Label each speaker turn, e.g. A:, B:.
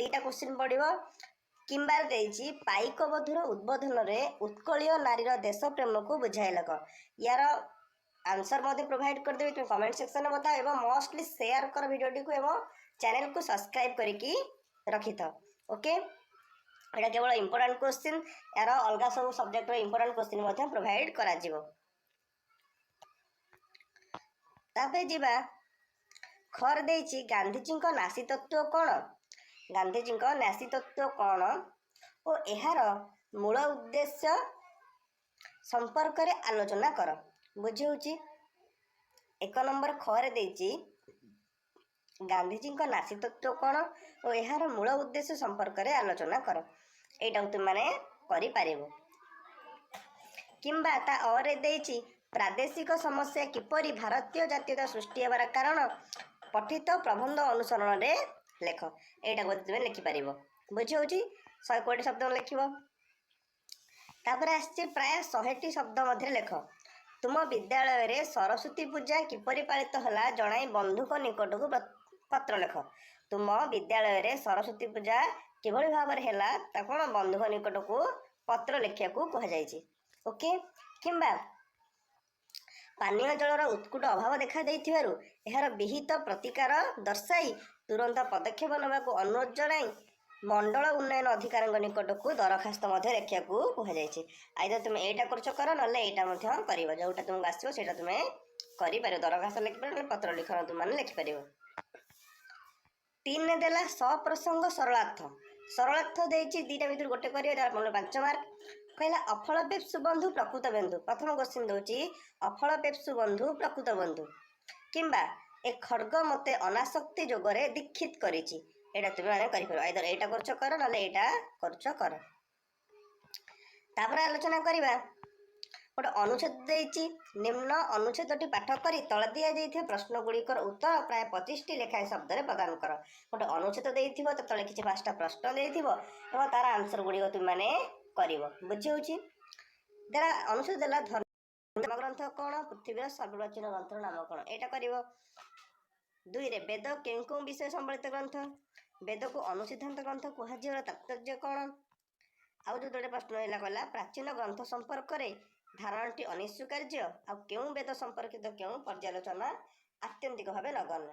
A: ଦୁईटा question पड़ो किंबा देइछि पाइक बधुर उद्बोधन में उत्कलीय नारीर देश प्रेम को बुझाए लख यार आंसर मध्य प्रोवाइड करदेवी तुम कमेंट सेक्शन में बताओ एवं मोस्टली शेयर कर वीडियो को एवं चैनल को सब्सक्राइब करके रखी था ओके एटा केवल इंपोर्टेंट क्वेश्चन यार अलग सब सब्जेक्ट इंपोर्टेंट क्वेश्चन मध्य प्रोवाइड करा जिवो तापे जीवा खर देइछि गांधीजी को नासी तत्व कौन गांधीजी को नासी तत्व कौन और एहार मूल उद्देश्य संपर्क रे आलोचना कर बुझे एक नंबर खरे देइछि गांधीजी को नासी तत्व कौन और एहार मूल उद्देश्य संपर्क रे आलोचना कर एटा तुम माने करि पारिबो किंबा ता और देइछि प्रादेशिक समस्या किपरि भारतीय जातीयता सृष्टि हेबार कारण पठित प्रबंध अनुसरण रे लेख एटा को तुम लिखि पारिबो बुझे 120 शब्द लिखिबो तापर आछि प्राय 100टी शब्द मध्य लेख तुम विद्यालय रे सरस्वती पूजा किपरि पालित हला जणाई बंधुक निकट को पत्र लेख तुम विद्यालय रे सरस्वती पूजा किभଳି भाବରେ ହେଲା ता कोन बंधुक निकट को पत्र लिखिया को कह जायछि ओके किंबा पानीय जलर उत्कुट अभाव देखा देइथिबारु एहार विहित प्रतिकार दर्शाई तुरंत पदक्षेप नेबा को अनुरोध जणाई मंडल उन्नयन अधिकारी निकट को दरखास्त मध्य लिखिया को कह जायछि आइदर तुम एटा करछ कर नले एटा मध्य करिवो जोटा तुम आसीबो सेटा तुम करि पारे दरखास्त लिखि पारे पत्र लिखन तुम माने लिखि पारिबो 3 ने देला सप्रसंग सरलार्थ देइछि दीटा भितर गोटे करियो तार 5 मार्क कहला अफल पेप्सु बंधु प्रकृत बंधु प्रथम क्वेश्चन दोची अफल पेप्सु बंधु प्रकृत बंधु किंबा ए खड्ग मते अनासक्ति जोगरे दीक्षित करिछि एटा तुम माने करि पारो आइदर एटा करछ कर नले एटा करछ कर तापर आलोचना करिबा गोटे अनुच्छेद देइछि निम्न अनुच्छेदटी पाठ करी तळ दिया जाइथिबा प्रश्न गुड़िकर उत्तर प्राय 25टी लेखाएं शब्द रे प्रदान कर गोटे अनुच्छेद देइथिबो त तळे किछि 5टा प्रश्न देइथिबो एवं तार आंसर गुड़िक तुम माने करिवो बुझि होछि देला अनुच्छेद देला धर्म ग्रंथ कोन पृथ्वीर सर्वप्राचीन ग्रंथर नाम कोन एटा करिवो 2 रे वेद केउ विषय संबलित ग्रंथ वेद को अनुसिद्धांत ग्रंथ कुहाजिवर तात्पर्य कोन आउ जो दोटे प्रश्न हैला कहला प्राचीन ग्रंथ संपर्क रे धारणाटी अनिस्वीकार्य आ केउ वेद संपर्कित केउ पर्यालोचना आत्यंतिक भावे नगण्य